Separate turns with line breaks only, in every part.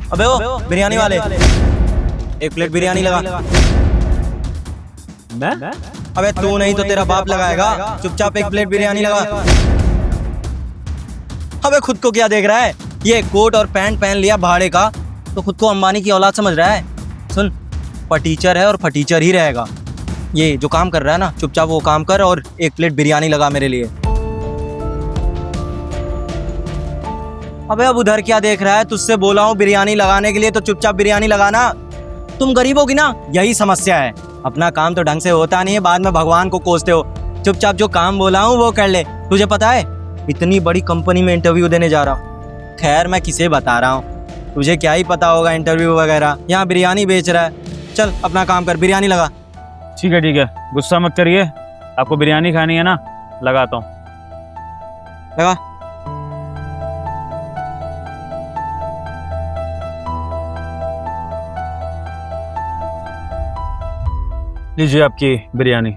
अबे ओ बिरयानी वाले, एक प्लेट बिरयानी लगा।
मैं?
अबे तू नहीं तो तेरा बाप लगाएगा। चुपचाप एक प्लेट बिरयानी लगा। अबे खुद को क्या देख रहा है? ये कोट और पैंट पहन लिया भाड़े का तो खुद को अंबानी की औलाद समझ रहा है। सुन, फटीचर है और फटीचर ही रहेगा। ये जो काम कर रहा है ना, चुपचाप वो काम कर और एक प्लेट बिरयानी लगा मेरे लिए। अबे अब उधर क्या देख रहा है? तुझसे बोला हूँ बिरयानी लगाने के लिए तो चुपचाप बिरयानी लगाना। तुम गरीबों की ना यही समस्या है, अपना काम तो ढंग से होता नहीं है, बाद में भगवान को कोसते हो। चुपचाप जो काम बोला हूँ वो कर ले। तुझे पता है इतनी बड़ी कंपनी में इंटरव्यू देने जा रहा हूँ। खैर मैं किसे बता रहा हूँ, तुझे क्या ही पता होगा इंटरव्यू वगैरह। यहाँ बिरयानी बेच रहा है। चल अपना काम कर, बिरयानी लगा।
ठीक है, गुस्सा मत करिए। आपको बिरयानी खानी है ना, लगाता हूँ।
लगा।
लीजिए आपकी बिरयानी।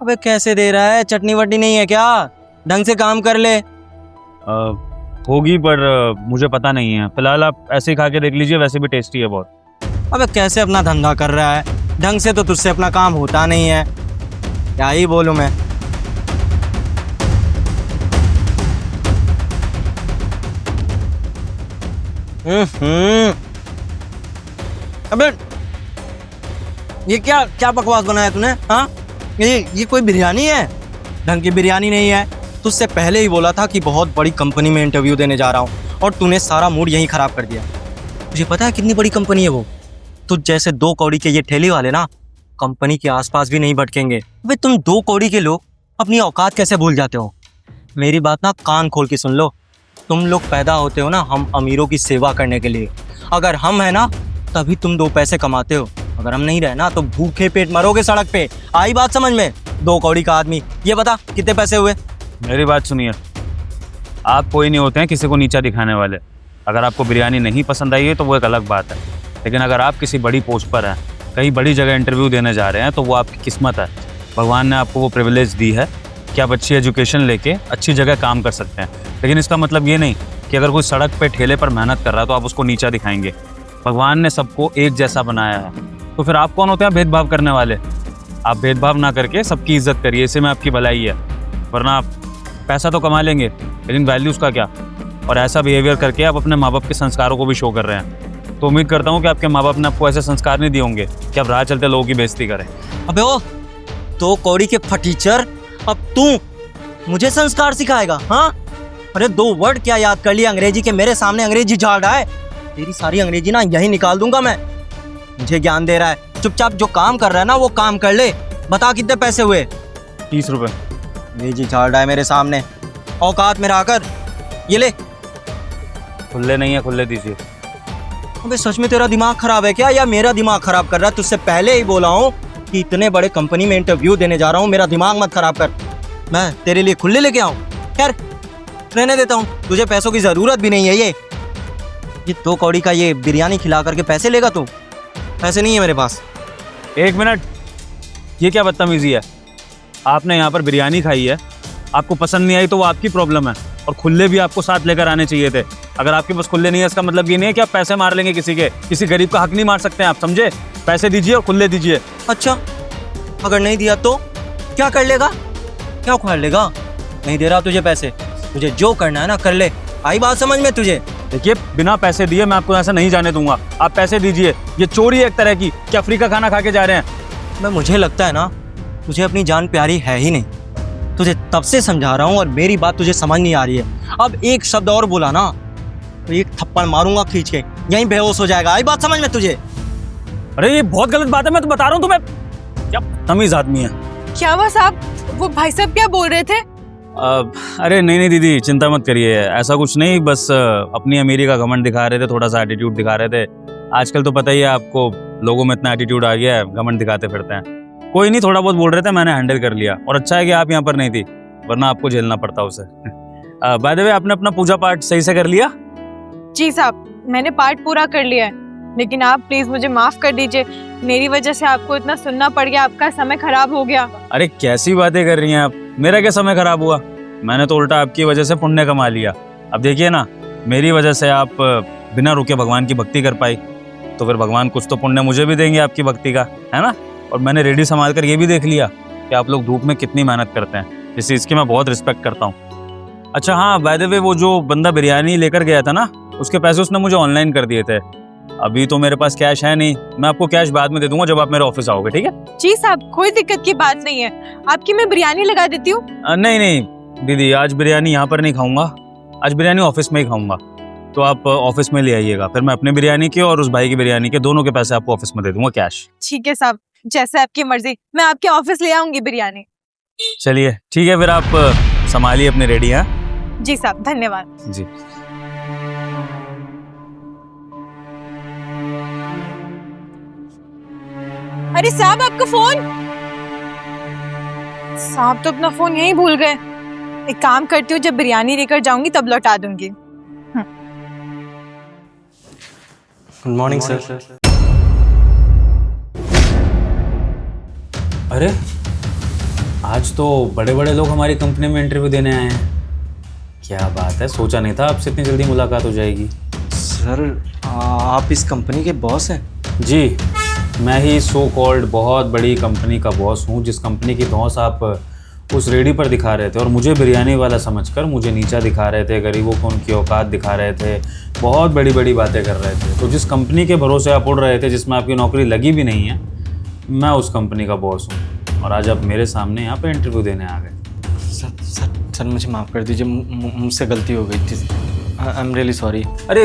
अबे कैसे दे रहा है? चटनी वटनी नहीं है क्या? ढंग से काम कर ले।
होगी पर मुझे पता नहीं है। फिलहाल आप ऐसे ही खा के देख लीजिए, वैसे भी टेस्टी है बहुत।
अबे कैसे अपना धंधा कर रहा है? ढंग से तो तुझसे अपना काम होता नहीं है। क्या ही बोलूं मैं। अबे ये क्या क्या बकवास बनाया तूने? हाँ, ये कोई बिरयानी है? ढंग की बिरयानी नहीं है। तुझसे पहले ही बोला था कि बहुत बड़ी कंपनी में इंटरव्यू देने जा रहा हूँ और तूने सारा मूड यहीं खराब कर दिया। तुझे पता है कितनी बड़ी कंपनी है वो? तुझ जैसे 2 कौड़ी के ये ठेले वाले ना कंपनी के आसपास भी नहीं भटकेंगे। अबे तुम 2 कौड़ी के लोग अपनी औकात कैसे भूल जाते हो? मेरी बात ना कान खोल के सुन लो। तुम लोग पैदा होते हो ना हम अमीरों की सेवा करने के लिए। अगर हम है ना तभी तुम 2 पैसे कमाते हो। अगर हम नहीं रहे ना तो भूखे पेट मरोगे सड़क पे। आई बात समझ में? 2 कौड़ी का आदमी। ये बता कितने पैसे हुए?
मेरी बात सुनिए, आप कोई नहीं होते हैं किसी को नीचा दिखाने वाले। अगर आपको बिरयानी नहीं पसंद आई है तो वो एक अलग बात है, लेकिन अगर आप किसी बड़ी पोस्ट पर हैं, कहीं बड़ी जगह इंटरव्यू देने जा रहे हैं, तो वो आपकी किस्मत है। भगवान ने आपको वो प्रिविलेज दी है कि आप अच्छी एजुकेशन लेके अच्छी जगह काम कर सकते हैं। लेकिन इसका मतलब ये नहीं कि अगर कोई सड़क पे ठेले पर मेहनत कर रहा है तो आप उसको नीचा दिखाएंगे। भगवान ने सबको एक जैसा बनाया है, तो फिर आप कौन होते हैं भेदभाव करने वाले? आप भेदभाव ना करके सबकी इज्जत करिए, इसी में आपकी भलाई है। वरना आप पैसा तो कमा लेंगे लेकिन वैल्यूज़ का क्या? और ऐसा बिहेवियर करके आप अपने माँ बाप के संस्कारों को भी शो कर रहे हैं। तो उम्मीद करता हूँ कि आपके माँ बाप ने आपको ऐसे संस्कार नहीं दिए होंगे कि आप राह चलते लोगों की बेइज्जती करें।
अबे ओ 2 कौड़ी के फटीचर, अब तू मुझे संस्कार सिखाएगा? हाँ, अरे 2 वर्ड क्या याद कर लिया अंग्रेजी के? मेरे सामने अंग्रेजी झाड़ रहा है। तेरी सारी अंग्रेजी ना यही निकाल दूंगा मैं। मुझे ज्ञान दे रहा है। चुपचाप जो काम कर रहा है ना वो काम कर ले। बता कितने पैसे हुए?
30 रुपये।
अंग्रेजी झाड़ रहा है मेरे सामने। औकात में रहकर ये ले।
खुले नहीं है, खुले दीजिए।
अबे सच में तेरा दिमाग खराब है क्या या मेरा दिमाग खराब कर रहा है? तुझसे पहले ही बोला हूँ कि इतने बड़े कंपनी में इंटरव्यू देने जा रहा हूँ, मेरा दिमाग मत खराब कर। मैं तेरे लिए खुले लेके आऊँ? खैर रहने देता हूँ, तुझे पैसों की जरूरत भी नहीं है। ये 2 कौड़ी का ये बिरयानी खिला करके पैसे लेगा तू? पैसे नहीं है मेरे पास।
1 मिनट, ये क्या बदतमीजी है? आपने यहाँ पर बिरयानी खाई है, आपको पसंद नहीं आई तो वो आपकी प्रॉब्लम है, और खुले भी आपको साथ लेकर आने चाहिए थे। अगर आपके पास खुले नहीं है इसका मतलब ये नहीं है कि आप पैसे मार लेंगे किसी के। किसी गरीब का हक नहीं मार सकते हैं आप, समझे? पैसे दीजिए और खुले दीजिए।
अच्छा, अगर नहीं दिया तो क्या कर लेगा? क्या उखाड़ लेगा? नहीं दे रहा तुझे पैसे, तुझे जो करना है ना कर ले। आई बात समझ में तुझे?
देखिए, बिना पैसे दिए मैं आपको ऐसा नहीं जाने दूंगा। आप पैसे दीजिए। ये चोरी है एक तरह की। क्या फ्री का खाना खा के जा रहे हैं?
मैं मुझे लगता है ना तुझे अपनी जान प्यारी है ही नहीं। तुझे तब से समझा रहा हूँ और मेरी बात तुझे समझ नहीं आ रही है। अब एक शब्द और बोला ना तो एक थप्पड़ मारूंगा खींच के, यहीं बेहोश हो जाएगा। आई बात समझ में तुझे?
अरे ये बहुत गलत बात है, मैं तो बता रहा हूँ तुम्हें। क्या तमीज आदमी है।
क्या हुआ साहब? वो भाई साहब क्या बोल रहे थे?
अरे नहीं दीदी, चिंता मत करिए, ऐसा कुछ नहीं। बस अपनी अमीरी का घमंड दिखा रहे थे, थोड़ा सा एटीट्यूड दिखा रहे थे। आजकल तो पता ही है आपको, लोगों में इतना एटीट्यूड आ गया है, घमंड दिखाते फिरते हैं। कोई नहीं, थोड़ा बहुत बोल रहे थे, मैंने हैंडल कर लिया। और अच्छा है कि आप यहाँ पर नहीं थी, वरना आपको झेलना पड़ता उसे। बाय द वे, आपने अपना पूजा पाठ सही से कर लिया?
जी साहब, मैंने पाठ पूरा कर लिया है, लेकिन आप प्लीज मुझे माफ कर दीजिए। मेरी वजह से आपको इतना सुनना पड़ गया, आपका समय खराब हो गया।
अरे कैसी बातें कर रही हैं आप? मेरा क्या समय खराब हुआ? मैंने तो उल्टा आपकी वजह से पुण्य कमा लिया। अब देखिए ना, मेरी वजह से आप बिना रुके भगवान की भक्ति कर पाई, तो फिर भगवान कुछ तो पुण्य मुझे भी देंगे आपकी भक्ति का, है ना। और मैंने रेडी संभाल कर ये भी देख लिया कि आप लोग धूप में कितनी मेहनत करते हैं, इस चीज़ की मैं बहुत रिस्पेक्ट करता हूँ। अच्छा हाँ, बाय द वे, वो जो बंदा बिरयानी लेकर गया था ना, उसके पैसे उसने मुझे ऑनलाइन कर दिए थे। अभी तो मेरे पास कैश है नहीं, मैं आपको कैश बाद में दे दूंगा जब आप मेरे ऑफिस आओगे, ठीक है।
जी साहब, कोई दिक्कत की बात नहीं है, आपकी मैं बिरयानी लगा देती हूँ।
नहीं नहीं दीदी, आज बिरयानी यहाँ पर नहीं खाऊंगा, आज बिरयानी ऑफिस में ही खाऊंगा। तो आप ऑफिस में ले आइएगा, फिर मैं अपने बिरयानी के और उस भाई की बिरयानी के दोनों के पैसे आपको ऑफिस में दे दूंगा कैश।
ठीक है साहब, जैसे आपकी मर्जी, मैं आपके ऑफिस ले आऊंगी बिरयानी।
चलिए ठीक है, फिर आप संभालिए अपने रेडी। हाँ
जी साहब, धन्यवाद।
जी।
अरे साहब, आपका फोन। साहब तो अपना फोन यहीं भूल गए। एक काम करती हूँ, जब बिरयानी लेकर जाऊंगी तब लौटा दूंगी।
Good morning sir.
अरे आज तो बड़े बड़े लोग हमारी कंपनी में इंटरव्यू देने आए हैं। क्या बात है, सोचा नहीं था आपसे इतनी जल्दी मुलाकात हो जाएगी।
सर आप इस कंपनी के बॉस हैं?
जी, मैं ही सो कॉल्ड बहुत बड़ी कंपनी का बॉस हूँ, जिस कंपनी की धौंस आप उस रेडी पर दिखा रहे थे और मुझे बिरयानी वाला समझकर मुझे नीचा दिखा रहे थे, गरीबों को उनकी औकात दिखा रहे थे, बहुत बड़ी बड़ी बातें कर रहे थे। तो जिस कंपनी के भरोसे आप उड़ रहे थे, जिसमें आपकी नौकरी लगी भी नहीं है, मैं उस कंपनी का बॉस हूँ और आज आप मेरे सामने यहाँ पे इंटरव्यू देने आ गए।
सर मुझे माफ़ कर दीजिए, मुझसे गलती हो गई थी। I am really sorry.
अरे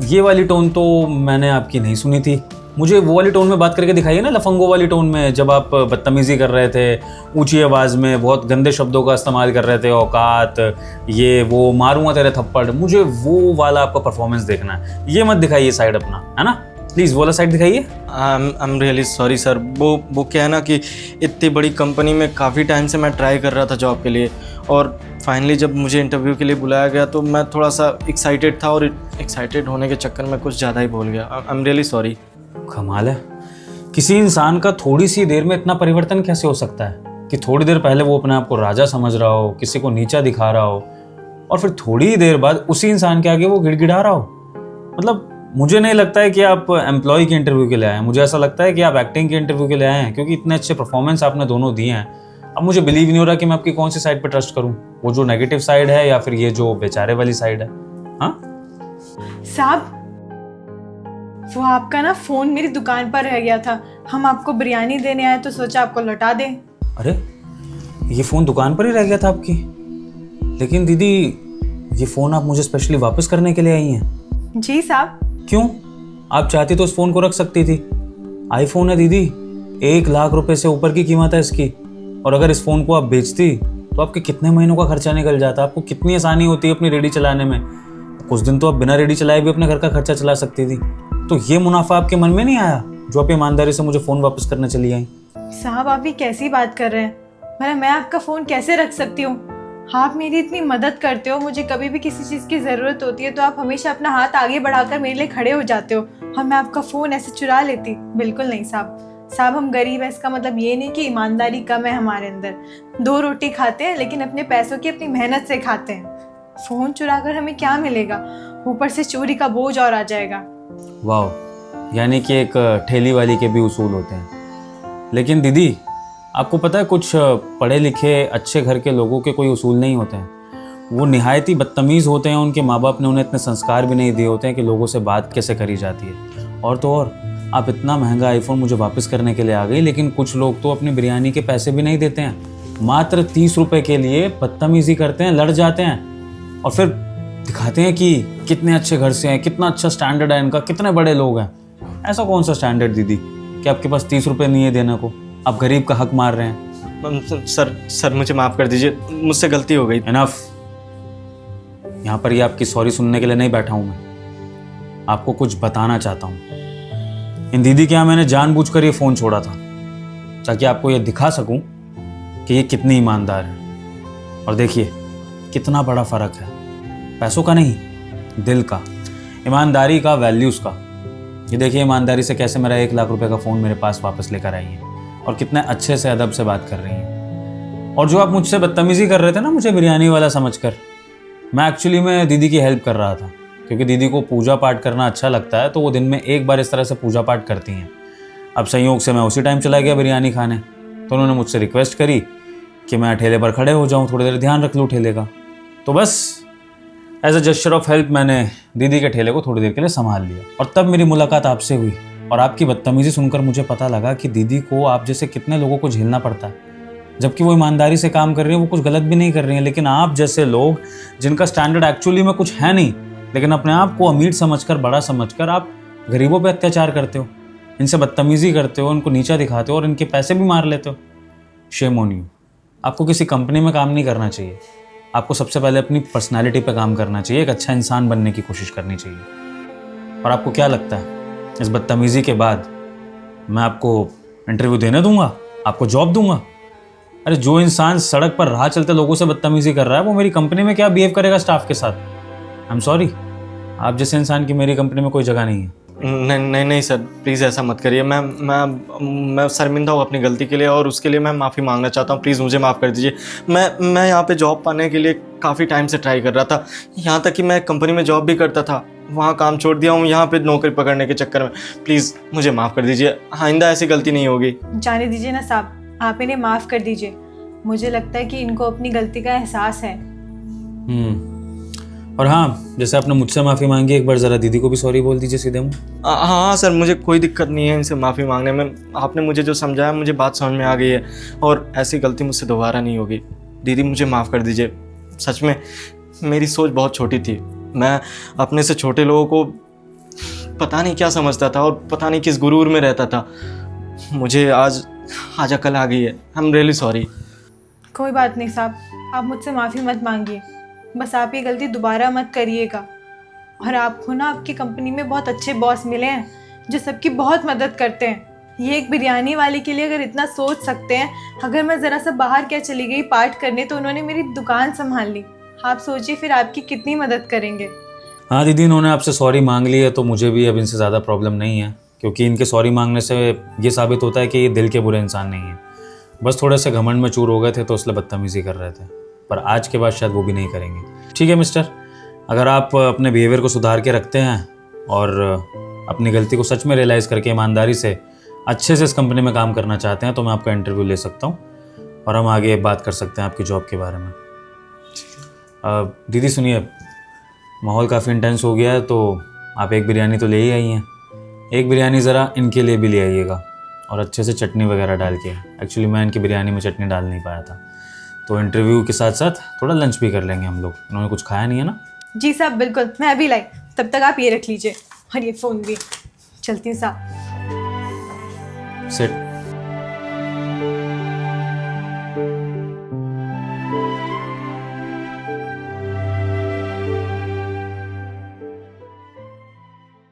ये वाली टोन तो मैंने आपकी नहीं सुनी थी। मुझे वो वाली टोन में बात करके दिखाइए ना, लफंगो वाली टोन में, जब आप बदतमीज़ी कर रहे थे, ऊंची आवाज़ में बहुत गंदे शब्दों का इस्तेमाल कर रहे थे, औकात, ये वो, मारूंगा तेरे थप्पड़। मुझे वो वाला आपका परफॉर्मेंस देखना है, ये मत दिखाइए साइड अपना, है ना। प्लीज़ वो वाला साइड दिखाइए।
I am really sorry sir. वो क्या है ना कि इतनी बड़ी कंपनी में काफ़ी टाइम से मैं ट्राई कर रहा था जॉब के लिए, और फाइनली जब मुझे इंटरव्यू के लिए बुलाया गया तो मैं थोड़ा सा एक्साइटेड था, और एक्साइटेड होने के चक्कर में कुछ ज़्यादा ही बोल गया। I am really sorry.
कमाल है, किसी इंसान का थोड़ी सी देर में इतना परिवर्तन कैसे हो सकता है कि थोड़ी देर पहले वो अपने आप को राजा समझ रहा हो, किसी को नीचा दिखा रहा हो, और फिर थोड़ी ही देर बाद उसी इंसान के आगे वो गिड़गिड़ा रहा हो। मतलब मुझे नहीं लगता है कि आप एम्प्लॉय के इंटरव्यू के लिए आए हैं, मुझे ऐसा लगता है कि आप एक्टिंग के इंटरव्यू के लिए आए हैं, क्योंकि इतने अच्छे परफॉर्मेंस आपने दोनों दिए हैं। अब मुझे बिलीव नहीं हो रहा कि मैं आपकी कौन सी साइड पर ट्रस्ट करूं, वो जो नेगेटिव साइड है या फिर ये जो बेचारे वाली साइड है। हाँ
साहब, वो आपका ना फोन मेरी दुकान पर रह गया था, हम आपको बिरयानी देने आए तो सोचा आपको लौटा दें।
अरे ये फ़ोन दुकान पर ही रह गया था आपकी? लेकिन दीदी, ये फ़ोन आप मुझे स्पेशली वापस करने के लिए आई हैं?
जी साहब।
क्यों? आप चाहती तो उस फ़ोन को रख सकती थी। आईफोन है दीदी, 1 लाख रुपए से ऊपर की कीमत है इसकी, और अगर इस फ़ोन को आप बेचती तो आपके कितने महीनों का खर्चा निकल जाता। आपको कितनी आसानी होती है अपनी रेडी चलाने में। कुछ दिन तो आप बिना रेडी चलाए भी अपने घर का खर्चा चला सकती थी। तो ये मुनाफा आपके मन में नहीं आया जो आप ईमानदारी से मुझे फ़ोन वापस करने चली आई?
साहब, आप ये कैसी बात कर रहे हैं? मैं आपका फ़ोन कैसे रख सकती हूँ? आप मेरी इतनी मदद करते हो, मुझे कभी भी किसी चीज़ की ज़रूरत होती है तो आप हमेशा अपना हाथ आगे बढ़ाकर मेरे लिए खड़े हो जाते हो, और मैं आपका फ़ोन ऐसे चुरा लेती? बिल्कुल नहीं साहब, हम गरीब हैं, इसका मतलब ये नहीं कि ईमानदारी कम है हमारे अंदर। 2 रोटी खाते हैं लेकिन अपने पैसों की अपनी मेहनत से खाते हैं। फ़ोन चुरा कर हमें क्या मिलेगा, ऊपर से चोरी का बोझ और आ जाएगा।
वाह, यानी कि एक ठेली वाली के भी उसूल होते हैं। लेकिन दीदी, आपको पता है, कुछ पढ़े लिखे अच्छे घर के लोगों के कोई उसूल नहीं होते हैं। वो निहायत ही बदतमीज़ होते हैं। उनके माँ बाप ने उन्हें इतने संस्कार भी नहीं दिए होते हैं कि लोगों से बात कैसे करी जाती है। और तो और, आप इतना महंगा आईफोन मुझे वापस करने के लिए आ गई, लेकिन कुछ लोग तो अपनी बिरयानी के पैसे भी नहीं देते हैं। मात्र 30 रुपये के लिए बदतमीज़ी करते हैं, लड़ जाते हैं, और फिर दिखाते हैं कि कितने अच्छे घर से हैं, कितना अच्छा स्टैंडर्ड है इनका, कितने बड़े लोग हैं। ऐसा कौन सा स्टैंडर्ड दीदी कि आपके पास 30 रुपये नहीं है देने को? आप गरीब का हक मार रहे हैं।
सर मुझे माफ़ कर दीजिए, मुझसे गलती हो गई।
इनफ। यहाँ पर ये आपकी सॉरी सुनने के लिए नहीं बैठा हूँ मैं, आपको कुछ बताना चाहता हूँ। इन दीदी के यहाँ मैंने जानबूझकर ये फ़ोन छोड़ा था ताकि आपको ये दिखा सकूँ कि ये कितनी ईमानदार है। और देखिए कितना बड़ा फ़र्क है, पैसों का नहीं, दिल का, ईमानदारी का, वैल्यूज़ का। ये देखिए ईमानदारी से कैसे मेरा 1 लाख रुपए का फ़ोन मेरे पास वापस लेकर आई है, और कितने अच्छे से अदब से बात कर रही हैं। और जो आप मुझसे बदतमीज़ी कर रहे थे ना, मुझे बिरयानी वाला समझकर, मैं एक्चुअली में दीदी की हेल्प कर रहा था। क्योंकि दीदी को पूजा पाठ करना अच्छा लगता है, तो वो दिन में एक बार इस तरह से पूजा पाठ करती हैं। अब संयोग से मैं उसी टाइम चला गया बिरयानी खाने, तो उन्होंने मुझसे रिक्वेस्ट करी कि मैं ठेले पर खड़े हो जाऊँ, थोड़ी देर ध्यान रख लूँ ठेले का। तो बस as a gesture of help मैंने दीदी के ठेले को थोड़ी देर के लिए संभाल लिया। और तब मेरी मुलाकात आपसे हुई और आपकी बदतमीज़ी सुनकर मुझे पता लगा कि दीदी को आप जैसे कितने लोगों को झेलना पड़ता है, जबकि वो ईमानदारी से काम कर रही है, वो कुछ गलत भी नहीं कर रही है। लेकिन आप जैसे लोग जिनका स्टैंडर्ड एक्चुअली में कुछ है नहीं, लेकिन अपने आप को अमीर समझकर, बड़ा समझकर आप गरीबों पे अत्याचार करते हो, इनसे बदतमीज़ी करते हो, इनको नीचा दिखाते हो और इनके पैसे भी मार लेते हो। Shame on you. आपको किसी कंपनी में काम नहीं करना चाहिए, आपको सबसे पहले अपनी पर्सनैलिटी पे काम करना चाहिए, एक अच्छा इंसान बनने की कोशिश करनी चाहिए। और आपको क्या लगता है इस बदतमीज़ी के बाद मैं आपको इंटरव्यू देने दूंगा, आपको जॉब दूंगा? अरे जो इंसान सड़क पर राह चलते लोगों से बदतमीज़ी कर रहा है, वो मेरी कंपनी में क्या बिहेव करेगा स्टाफ के साथ? आई एम सॉरी, आप जैसे इंसान की मेरी कंपनी में कोई जगह नहीं है।
नहीं नहीं नहीं सर, प्लीज़ ऐसा मत करिए। मैं शर्मिंदा हूँ अपनी गलती के लिए और उसके लिए मैं माफ़ी मांगना चाहता हूँ। प्लीज़ मुझे माफ़ कर दीजिए। मैं यहाँ पे जॉब पाने के लिए काफ़ी टाइम से ट्राई कर रहा था, यहाँ तक कि मैं कंपनी में जॉब भी करता था, वहाँ काम छोड़ दिया हूँ यहाँ पे नौकरी पकड़ने के चक्कर में। प्लीज़ मुझे माफ़ कर दीजिए, आइंदा ऐसी गलती नहीं होगी।
जाने दीजिए ना साहब, आप इन्हें माफ़ कर दीजिए। मुझे लगता है कि इनको अपनी गलती का एहसास है।
और हाँ, जैसे आपने मुझसे माफ़ी मांगी, एक बार ज़रा दीदी को भी सॉरी बोल दीजिए सीधे मुँह।
हाँ सर, मुझे कोई दिक्कत नहीं है इनसे माफ़ी मांगने में। आपने मुझे जो समझाया मुझे बात समझ में आ गई है और ऐसी गलती मुझसे दोबारा नहीं होगी। दीदी मुझे माफ़ कर दीजिए। सच में मेरी सोच बहुत छोटी थी। मैं अपने से छोटे लोगों को पता नहीं क्या समझता था और पता नहीं किस गुरूर में रहता था। मुझे आज अकल आ गई है। I am really sorry.
कोई बात नहीं साहब, आप मुझसे माफ़ी मत मांगिए, बस आप ये गलती दोबारा मत करिएगा। और आपको ना आपकी कंपनी में बहुत अच्छे बॉस मिले हैं जो सबकी बहुत मदद करते हैं। ये एक बिरयानी वाले के लिए अगर इतना सोच सकते हैं, अगर मैं ज़रा सा बाहर क्या चली गई पार्ट करने तो उन्होंने मेरी दुकान संभाल ली। आप सोचिए फिर आपकी कितनी मदद करेंगे।
हाँ दीदी, इन्होंने आपसे सॉरी मांग ली है तो मुझे भी अब इनसे ज़्यादा प्रॉब्लम नहीं है, क्योंकि इनके सॉरी मांगने से ये साबित होता है कि ये दिल के बुरे इंसान नहीं है। बस थोड़े से घमंड में चूर हो गए थे तो इसलिए बदतमीज़ी कर रहे थे, पर आज के बाद शायद वो भी नहीं करेंगे। ठीक है मिस्टर, अगर आप अपने बिहेवियर को सुधार के रखते हैं और अपनी गलती को सच में रियलाइज़ करके ईमानदारी से अच्छे से इस कंपनी में काम करना चाहते हैं तो मैं आपका इंटरव्यू ले सकता हूँ और हम आगे बात कर सकते हैं आपकी जॉब के बारे में। दीदी सुनिए, माहौल काफ़ी इंटेंस हो गया है तो आप एक बिरयानी तो ले ही आई हैं। एक बिरयानी ज़रा इनके लिए भी ले आइएगा और अच्छे से चटनी वगैरह डाल के। एक्चुअली मैं इनकी बिरयानी में चटनी डाल नहीं पाया था, तो इंटरव्यू के साथ साथ थोड़ा लंच भी कर लेंगे हम लोग। इन्होंने कुछ खाया नहीं है ना?
जी साहब बिल्कुल, मैं अभी लाई। तब तक आप ये रख लीजिए और ये फ़ोन भी। चलती हूँ साहब।
सेट।